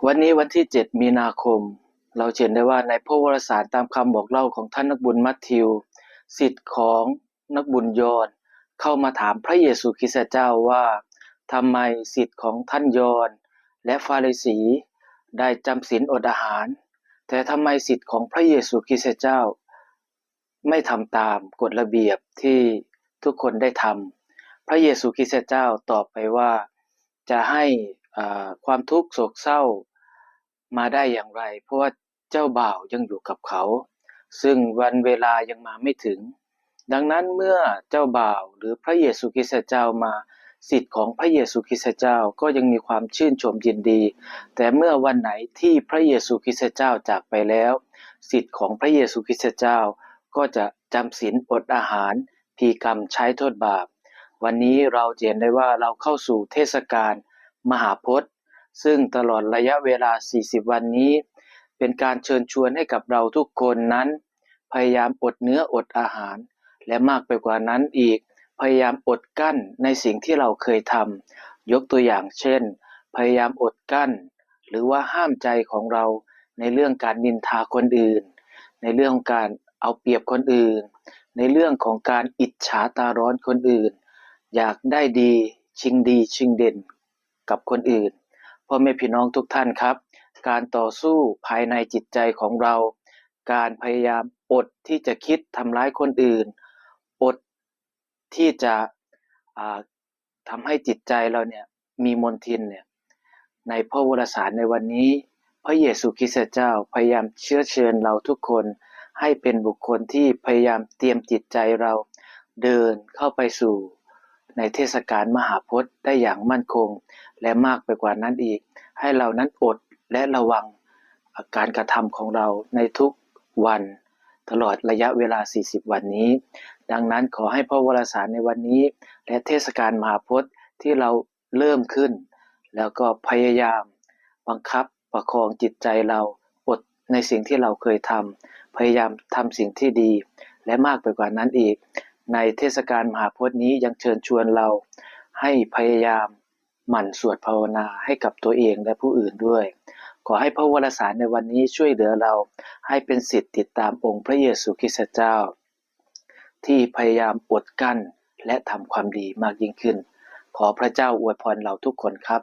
วันนี้วันที่7มีนาคมเราเห็นได้ว่าในพระวรสารตามคำบอกเล่าของท่านนักบุญมัทธิวศิษย์ของนักบุญยอห์นเข้ามาถามพระเยซูคริสต์เจ้าว่าทำไมศิษย์ของท่านยอห์นและฟาริสีได้จำศีลอดอาหารแต่ทำไมศิษย์ของพระเยซูคริสต์เจ้าไม่ทำตามกฎระเบียบที่ทุกคนได้ทำพระเยซูคริสต์เจ้าตอบไปว่าจะให้ความทุกข์โศกเศร้ามาได้อย่างไรเพราะว่าเจ้าบ่าวยังอยู่กับเขาซึ่งวันเวลายังมาไม่ถึงดังนั้นเมื่อเจ้าบ่าวหรือพระเยซูคริสต์เจ้ามาศิษย์ของพระเยซูคริสต์เจ้าก็ยังมีความชื่นชมยินดีแต่เมื่อวันไหนที่พระเยซูคริสต์เจ้าจากไปแล้วศิษย์ของพระเยซูคริสต์เจ้าก็จะจำศีลอดอาหารพีกรรมใช้โทษบาปวันนี้เราเห็นได้ว่าเราเข้าสู่เทศกาลมหาพจน์ซึ่งตลอดระยะเวลา40วันนี้เป็นการเชิญชวนให้กับเราทุกคนนั้นพยายามอดเนื้ออดอาหารและมากไปกว่านั้นอีกพยายามอดกั้นในสิ่งที่เราเคยทำยกตัวอย่างเช่นพยายามอดกั้นหรือว่าห้ามใจของเราในเรื่องการนินทาคนอื่นในเรื่องของการเอาเปรียบคนอื่นในเรื่องของการอิจฉาตาร้อนคนอื่นอยากได้ดีชิงเด่นกับคนอื่นพ่อแม่พี่น้องทุกท่านครับการต่อสู้ภายในจิตใจของเราการพยายามอดที่จะคิดทำร้ายคนอื่นอดที่จะทำให้จิตใจเราเนี่ยมีมลทินเนี่ยในพระวรสารในวันนี้พระเยซูคริสต์เจ้าพยายามเชิญเราทุกคนให้เป็นบุคคลที่พยายามเตรียมจิตใจเราเดินเข้าไปสู่ในเทศกาลมหาพจน์ได้อย่างมั่นคงและมากไปกว่านั้นอีกให้เรานั้นอดและระวังการกระทำของเราในทุกวันตลอดระยะเวลา40วันนี้ดังนั้นขอให้พระวรสารในวันนี้และเทศกาลมหาพจน์ที่เราเริ่มขึ้นแล้วก็พยายามบังคับประคองจิตใจเราอดในสิ่งที่เราเคยทำพยายามทำสิ่งที่ดีและมากไปกว่านั้นอีกในเทศกาลมหาพจน์นี้ยังเชิญชวนเราให้พยายามหมั่นสวดภาวนาให้กับตัวเองและผู้อื่นด้วยขอให้พระวรสารในวันนี้ช่วยเหลือเราให้เป็นศิษย์ติดตามองค์พระเยซูคริสต์เจ้าที่พยายามอดกั้นและทำความดีมากยิ่งขึ้นขอพระเจ้าอวยพรเราทุกคนครับ